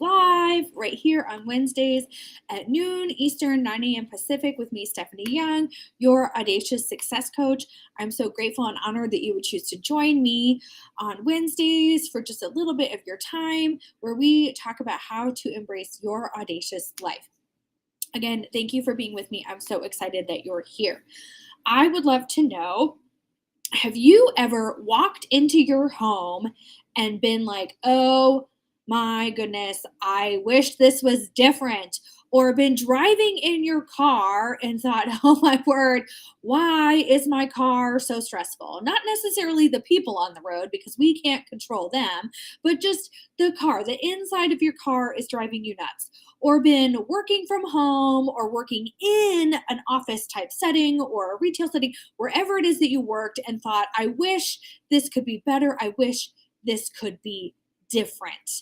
Live right here on Wednesdays at noon Eastern, 9 a.m. Pacific with me, Stephanie Young, your Audacious Success Coach. I'm so grateful and honored that you would choose to join me on Wednesdays for just a little bit of your time where we talk about how to embrace your audacious life. Again, thank you for being with me. I'm so excited that you're here. I would love to know, have you ever walked into your home and been like, oh my goodness, I wish this was different? Or been driving in your car and thought, oh my word, why is my car so stressful? Not necessarily the people on the road because we can't control them, but just the car, the inside of your car is driving you nuts. Or been working from home or working in an office type setting or a retail setting, wherever it is that you worked, and thought, I wish this could be better. I wish this could be different.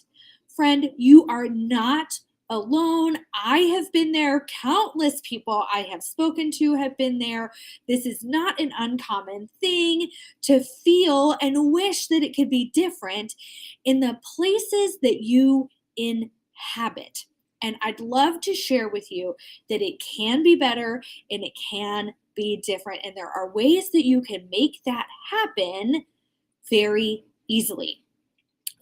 Friend, you are not alone. I have been there. Countless people I have spoken to have been there. This is not an uncommon thing to feel and wish that it could be different in the places that you inhabit. And I'd love to share with you that it can be better and it can be different. And there are ways that you can make that happen very easily.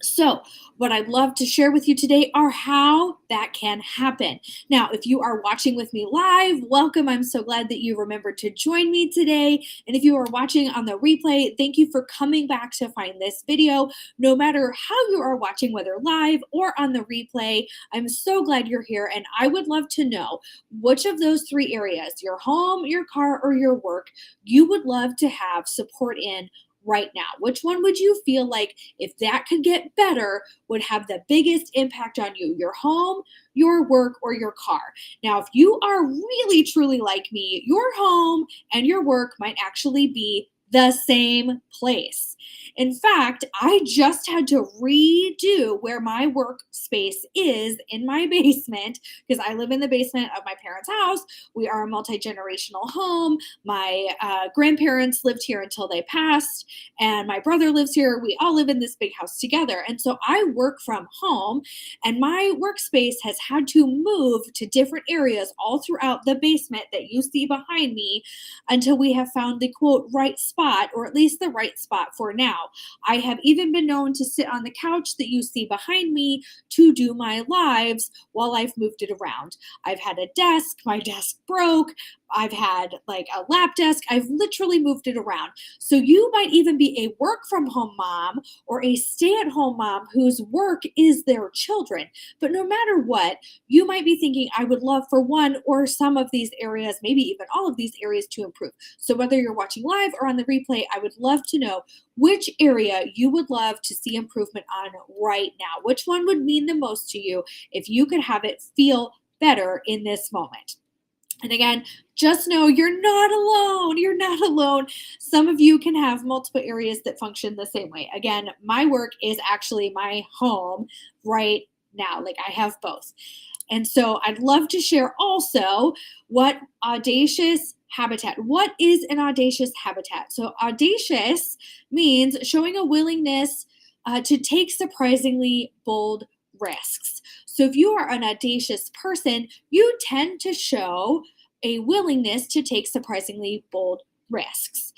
So, what I'd love to share with you today are how that can happen. Now, if you are watching with me live, welcome. I'm so glad that you remembered to join me today. And if you are watching on the replay, thank you for coming back to find this video. No matter how you are watching, whether live or on the replay, I'm so glad you're here. And I would love to know which of those three areas, your home, your car, or your work, you would love to have support in right now. Which one would you feel like, if that could get better, would have the biggest impact on you? Your home, your work, or your car? Now, if you are really truly like me, your home and your work might actually be the same place. In fact, I just had to redo where my workspace is in my basement because I live in the basement of my parents' house. We are a multi-generational home. My grandparents lived here until they passed, and my brother lives here. We all live in this big house together. And so I work from home, and my workspace has had to move to different areas all throughout the basement that you see behind me until we have found the quote right spot, or at least the right spot for now. I have even been known to sit on the couch that you see behind me to do my lives while I've moved it around. I've had a desk, my desk broke. I've had like a lap desk. I've literally moved it around. So you might even be a work from home mom or a stay at home mom whose work is their children. But no matter what, you might be thinking, I would love for one or some of these areas, maybe even all of these areas, to improve. So whether you're watching live or on the replay, I would love to know which area you would love to see improvement on right now. Which one would mean the most to you if you could have it feel better in this moment? And again, just know you're not alone. You're not alone. Some of you can have multiple areas that function the same way. Again, my work is actually my home right now. Like, I have both. And so I'd love to share also what audacious habitat. What is an audacious habitat? So audacious means showing a willingness to take surprisingly bold risks. So if you are an audacious person, you tend to show a willingness to take surprisingly bold risks.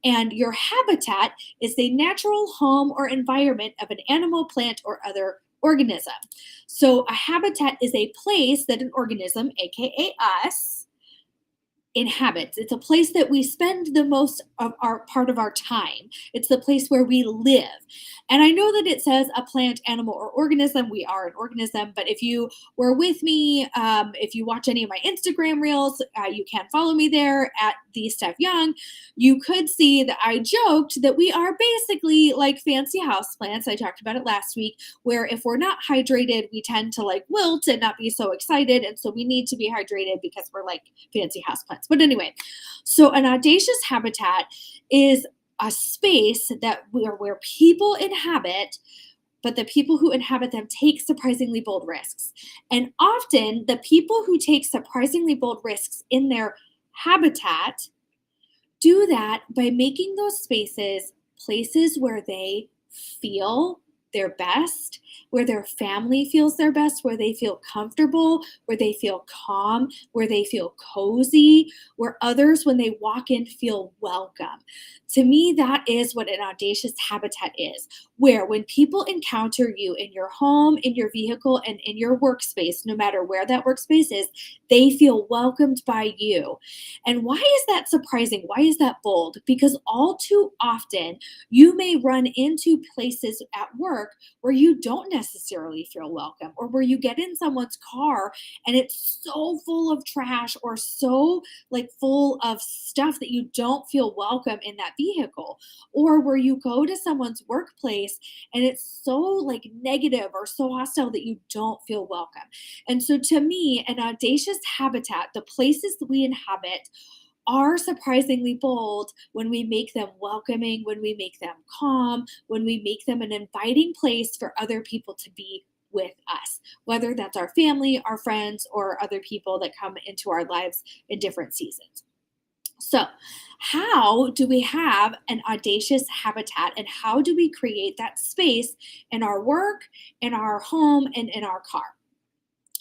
And your habitat is the natural home or environment of an animal, plant, or other organism. So a habitat is a place that an organism, aka us, inhabits. It's a place that we spend the most of our part of our time. It's the place where we live. And I know that it says a plant, animal, or organism. We are an organism. But if you were with me, if you watch any of my Instagram reels, you can follow me there at the Steph Young. You could see that I joked that we are basically like fancy houseplants. I talked about it last week, where if we're not hydrated, we tend to like wilt and not be so excited. And so we need to be hydrated because we're like fancy houseplants. But anyway, so an audacious habitat is a space that where people inhabit, but the people who inhabit them take surprisingly bold risks. And often the people who take surprisingly bold risks in their habitat do that by making those spaces places where they feel their best, where their family feels their best, where they feel comfortable, where they feel calm, where they feel cozy, where others, when they walk in, feel welcome. To me, that is what an audacious habitat is, where when people encounter you in your home, in your vehicle, and in your workspace, no matter where that workspace is, they feel welcomed by you. And why is that surprising? Why is that bold? Because all too often, you may run into places at work where you don't necessarily feel welcome, or where you get in someone's car and it's so full of trash, or so like full of stuff that you don't feel welcome in that vehicle, or where you go to someone's workplace and it's so like negative or so hostile that you don't feel welcome. And so to me, an audacious habitat, the places that we inhabit, are surprisingly bold when we make them welcoming, when we make them calm, when we make them an inviting place for other people to be with us, whether that's our family, our friends, or other people that come into our lives in different seasons. So, how do we have an audacious habitat, and how do we create that space in our work, in our home, and in our car?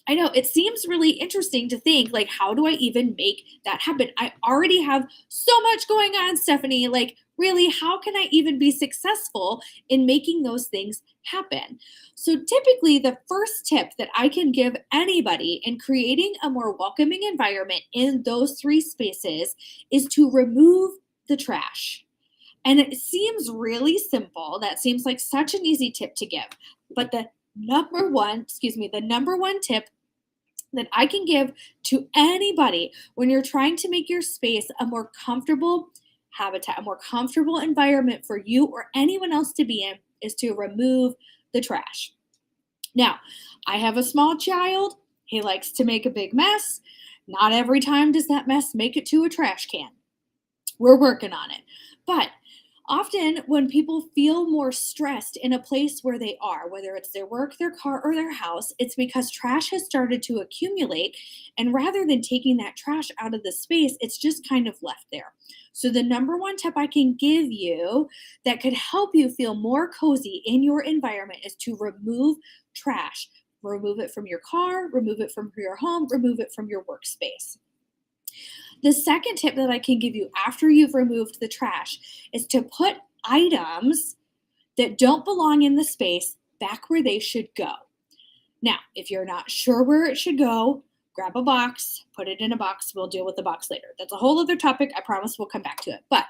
I know it seems really interesting to think, like, how do I even make that happen? I already have so much going on, Stephanie. Like, really, how can I even be successful in making those things happen? So, typically, the first tip that I can give anybody in creating a more welcoming environment in those three spaces is to remove the trash. And it seems really simple. That seems like such an easy tip to give. But the number one tip that I can give to anybody when you're trying to make your space a more comfortable habitat, a more comfortable environment for you or anyone else to be in, is to remove the trash. Now, I have a small child. He likes to make a big mess. Not every time does that mess make it to a trash can. We're working on it. But often, when people feel more stressed in a place where they are, whether it's their work, their car, or their house, it's because trash has started to accumulate. And rather than taking that trash out of the space, it's just kind of left there. So, the number one tip I can give you that could help you feel more cozy in your environment is to remove trash. Remove it from your car, remove it from your home, remove it from your workspace. The second tip that I can give you after you've removed the trash is to put items that don't belong in the space back where they should go. Now, if you're not sure where it should go, grab a box, put it in a box. We'll deal with the box later. That's a whole other topic. I promise we'll come back to it. But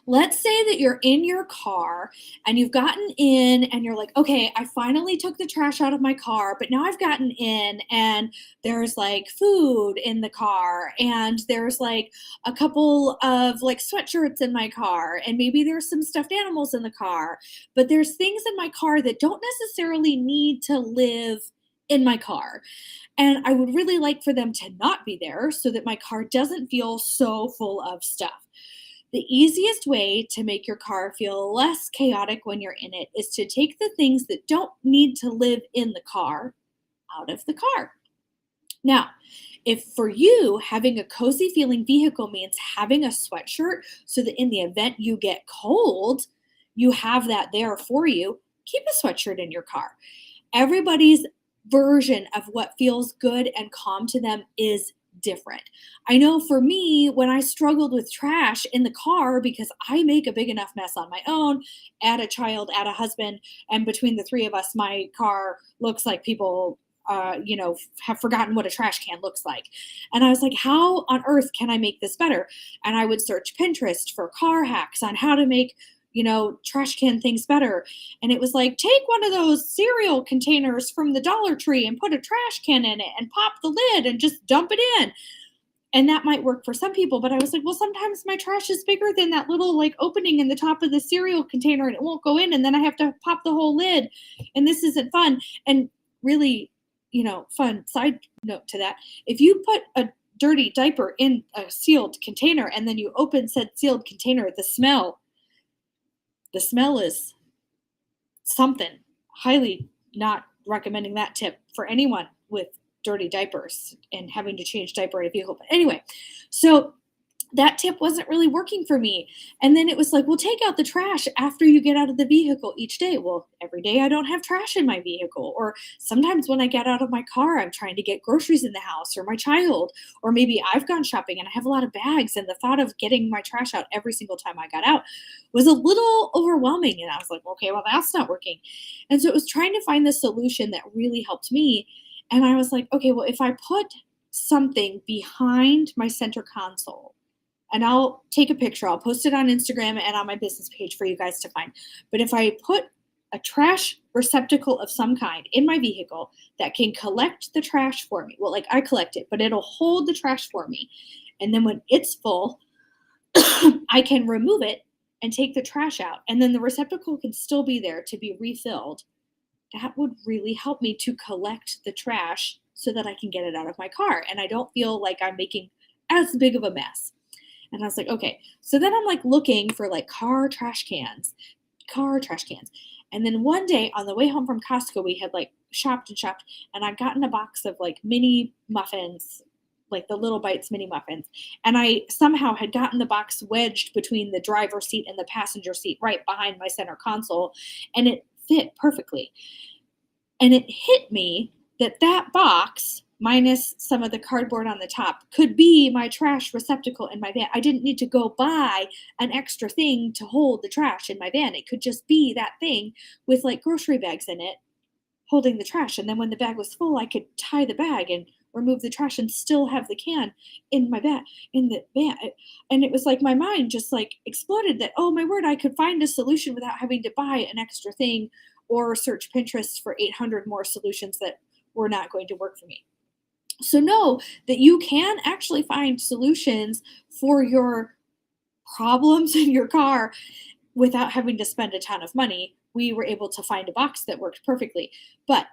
let's say that you're in your car and you've gotten in and you're like, okay, I finally took the trash out of my car, but now I've gotten in and there's like food in the car, and there's like a couple of like sweatshirts in my car, and maybe there's some stuffed animals in the car, but there's things in my car that don't necessarily need to live in my car. And I would really like for them to not be there so that my car doesn't feel so full of stuff. The easiest way to make your car feel less chaotic when you're in it is to take the things that don't need to live in the car out of the car. Now, if for you having a cozy feeling vehicle means having a sweatshirt so that in the event you get cold, you have that there for you, keep a sweatshirt in your car. Everybody's version of what feels good and calm to them is different. I know for me, when I struggled with trash in the car, because I make a big enough mess on my own, add a child, add a husband, and between the three of us, my car looks like people, have forgotten what a trash can looks like. And I was like, how on earth can I make this better? And I would search Pinterest for car hacks on how to make trash can things better. And it was like, take one of those cereal containers from the Dollar Tree and put a trash can in it and pop the lid and just dump it in. And that might work for some people, but I was like, well, sometimes my trash is bigger than that little like opening in the top of the cereal container and it won't go in. And then I have to pop the whole lid. And this isn't fun. And really, fun side note to that. If you put a dirty diaper in a sealed container and then you open said sealed container, the smell is something. Highly not recommending that tip for anyone with dirty diapers and having to change diaper in a vehicle. But anyway, so that tip wasn't really working for me. And then it was like, well, take out the trash after you get out of the vehicle each day. Well, every day I don't have trash in my vehicle. Or sometimes when I get out of my car, I'm trying to get groceries in the house or my child, or maybe I've gone shopping and I have a lot of bags. And the thought of getting my trash out every single time I got out was a little overwhelming. And I was like, okay, well, that's not working. And so it was trying to find the solution that really helped me. And I was like, okay, well, if I put something behind my center console, and I'll take a picture. I'll post it on Instagram and on my business page for you guys to find. But if I put a trash receptacle of some kind in my vehicle that can collect the trash for me, well, like I collect it, but it'll hold the trash for me. And then when it's full, I can remove it and take the trash out. And then the receptacle can still be there to be refilled. That would really help me to collect the trash so that I can get it out of my car. And I don't feel like I'm making as big of a mess. And I was like, okay. So then I'm like looking for like car trash cans. And then one day on the way home from Costco, we had like shopped and shopped, and I'd gotten a box of like mini muffins, like the Little Bites mini muffins. And I somehow had gotten the box wedged between the driver's seat and the passenger seat right behind my center console, and it fit perfectly. And it hit me that that box, minus some of the cardboard on the top, could be my trash receptacle in my van. I didn't need to go buy an extra thing to hold the trash in my van. It could just be that thing with like grocery bags in it holding the trash. And then when the bag was full, I could tie the bag and remove the trash and still have the can in my bag in the van. And it was like my mind just like exploded that, oh my word, I could find a solution without having to buy an extra thing or search Pinterest for 800 more solutions that were not going to work for me. So know that you can actually find solutions for your problems in your car without having to spend a ton of money. We were able to find a box that worked perfectly. But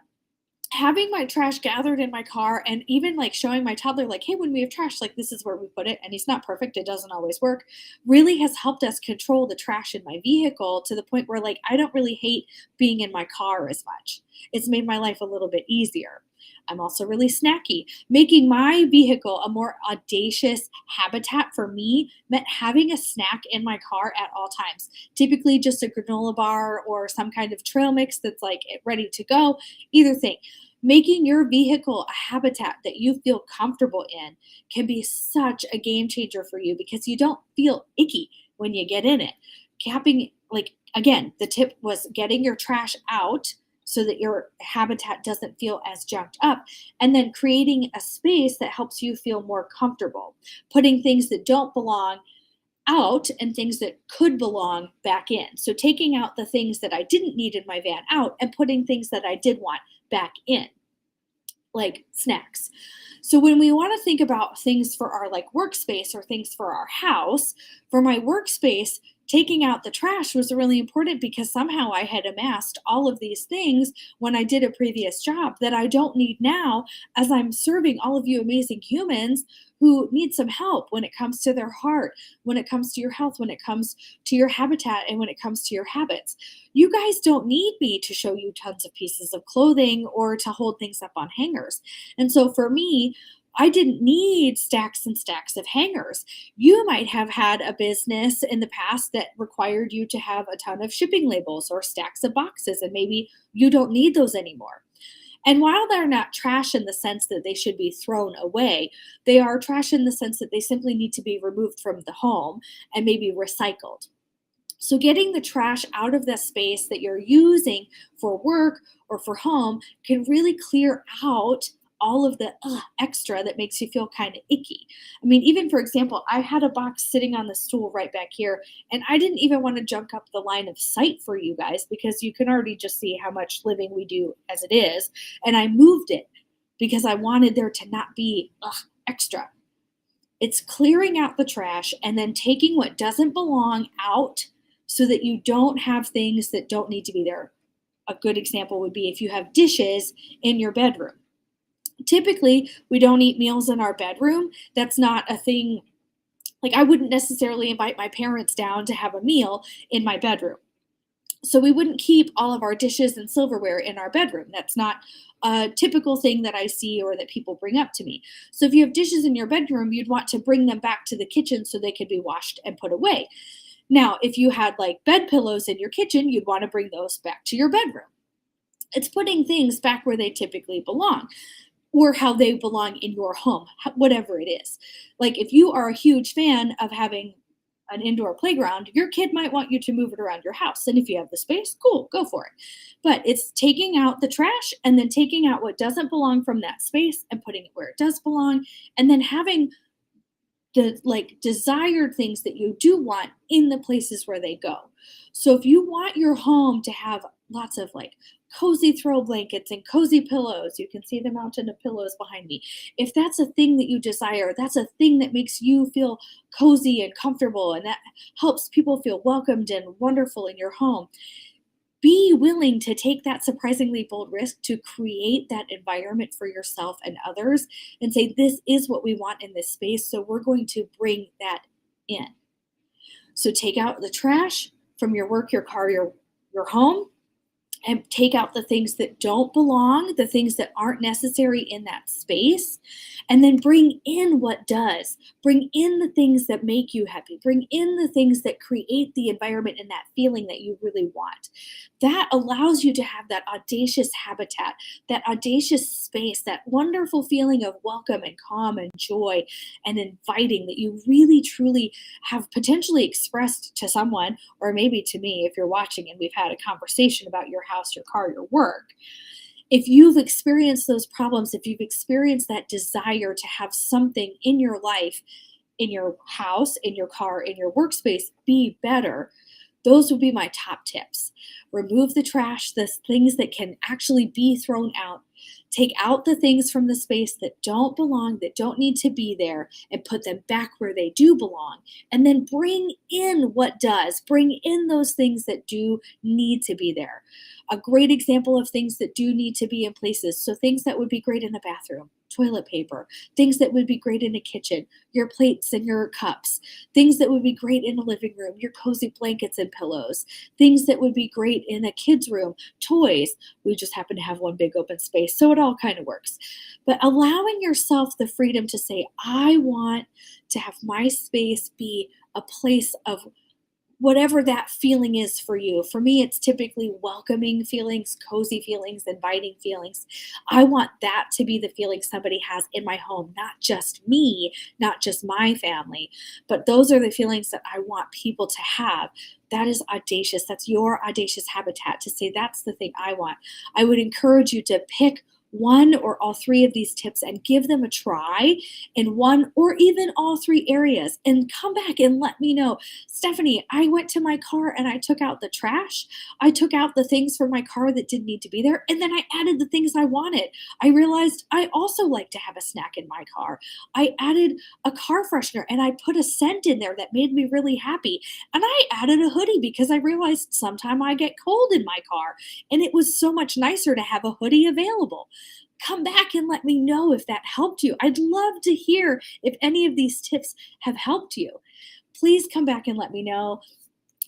having my trash gathered in my car and even like showing my toddler, like, hey, when we have trash, like this is where we put it, and he's not perfect, it doesn't always work, really has helped us control the trash in my vehicle to the point where like I don't really hate being in my car as much. It's made my life a little bit easier. I'm also really snacky. Making my vehicle a more audacious habitat for me meant having a snack in my car at all times. Typically just a granola bar or some kind of trail mix that's like ready to go, either thing. Making your vehicle a habitat that you feel comfortable in can be such a game changer for you because you don't feel icky when you get in it. Capping, like, again, the tip was getting your trash out so that your habitat doesn't feel as junked up, and then creating a space that helps you feel more comfortable, putting things that don't belong out and things that could belong back in. So taking out the things that I didn't need in my van out and putting things that I did want back in, like snacks. So when we want to think about things for our like workspace or things for our house, for my workspace, taking out the trash was really important because somehow I had amassed all of these things when I did a previous job that I don't need now as I'm serving all of you amazing humans who need some help when it comes to their heart, when it comes to your health, when it comes to your habitat, and when it comes to your habits. You guys don't need me to show you tons of pieces of clothing or to hold things up on hangers. And so for me, I didn't need stacks and stacks of hangers. You might have had a business in the past that required you to have a ton of shipping labels or stacks of boxes, and maybe you don't need those anymore. And while they're not trash in the sense that they should be thrown away, they are trash in the sense that they simply need to be removed from the home and maybe recycled. So, getting the trash out of the space that you're using for work or for home can really clear out all of the extra that makes you feel kind of icky. I mean, even for example, I had a box sitting on the stool right back here, and I didn't even want to junk up the line of sight for you guys because you can already just see how much living we do as it is. And I moved it because I wanted there to not be extra. It's clearing out the trash and then taking what doesn't belong out so that you don't have things that don't need to be there. A good example would be if you have dishes in your bedroom. Typically, we don't eat meals in our bedroom. That's not a thing. Like, I wouldn't necessarily invite my parents down to have a meal in my bedroom. So we wouldn't keep all of our dishes and silverware in our bedroom. That's not a typical thing that I see or that people bring up to me. So if you have dishes in your bedroom, you'd want to bring them back to the kitchen so they could be washed and put away. Now, if you had like bed pillows in your kitchen, you'd want to bring those back to your bedroom. It's putting things back where they typically belong or how they belong in your home, whatever it is. Like if you are a huge fan of having an indoor playground, your kid might want you to move it around your house. And if you have the space, cool, go for it. But it's taking out the trash and then taking out what doesn't belong from that space and putting it where it does belong. And then having the like desired things that you do want in the places where they go. So if you want your home to have lots of like cozy throw blankets and cozy pillows, you can see the mountain of pillows behind me. If that's a thing that you desire, that's a thing that makes you feel cozy and comfortable and that helps people feel welcomed and wonderful in your home. Be willing to take that surprisingly bold risk to create that environment for yourself and others and say, this is what we want in this space. So we're going to bring that in. So take out the trash from your work, your car, your home, and take out the things that don't belong, the things that aren't necessary in that space, and then bring in what does. Bring in the things that make you happy. Bring in the things that create the environment and that feeling that you really want. That allows you to have that audacious habitat, that audacious space, that wonderful feeling of welcome and calm and joy and inviting that you really truly have potentially expressed to someone, or maybe to me if you're watching and we've had a conversation about your house, your car, your work. If you've experienced those problems, if you've experienced that desire to have something in your life, in your house, in your car, in your workspace be better, those would be my top tips. Remove the trash, the things that can actually be thrown out. Take out the things from the space that don't belong, that don't need to be there, and put them back where they do belong. And then bring in what does. Bring in those things that do need to be there. A great example of things that do need to be in places. So things that would be great in a bathroom, toilet paper, things that would be great in a kitchen, your plates and your cups, things that would be great in a living room, your cozy blankets and pillows, things that would be great in a kid's room, toys. We just happen to have one big open space, so it all kind of works. But allowing yourself the freedom to say, I want to have my space be a place of whatever that feeling is for you. For me, it's typically welcoming feelings, cozy feelings, inviting feelings. I want that to be the feeling somebody has in my home, not just me, not just my family, but those are the feelings that I want people to have. That is audacious. That's your audacious habitat to say, that's the thing I want. I would encourage you to pick one or all three of these tips and give them a try in one or even all three areas and come back and let me know. Stephanie, I went to my car and I took out the trash. I took out the things from my car that didn't need to be there. And then I added the things I wanted. I realized I also like to have a snack in my car. I added a car freshener and I put a scent in there that made me really happy. And I added a hoodie because I realized sometime I get cold in my car. And it was so much nicer to have a hoodie available. Come back and let me know if that helped you. I'd love to hear if any of these tips have helped you. Please come back and let me know.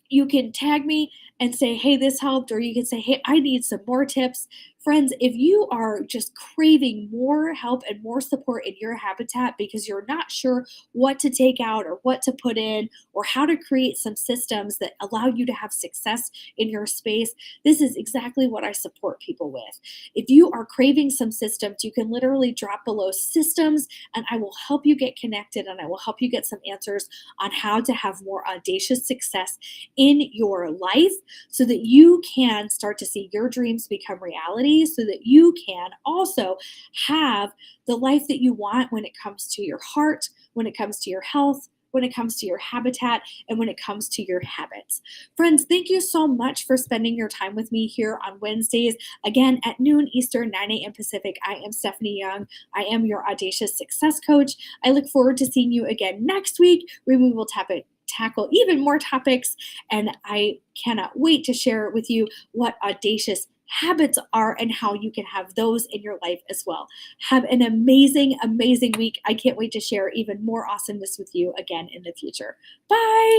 You can tag me and say, hey, this helped, or you can say, hey, I need some more tips. Friends, if you are just craving more help and more support in your habitat because you're not sure what to take out or what to put in or how to create some systems that allow you to have success in your space, this is exactly what I support people with. If you are craving some systems, you can literally drop below systems and I will help you get connected and I will help you get some answers on how to have more audacious success in your life so that you can start to see your dreams become reality, so that you can also have the life that you want when it comes to your heart, when it comes to your health, when it comes to your habitat, and when it comes to your habits. Friends, thank you so much for spending your time with me here on Wednesdays. Again, at noon Eastern, 9 a.m. Pacific, I am Stephanie Young. I am your Audacious Success Coach. I look forward to seeing you again next week where we will tackle even more topics, and I cannot wait to share with you what audacious habits are and how you can have those in your life as well. Have an amazing, amazing week. I can't wait to share even more awesomeness with you again in the future. Bye.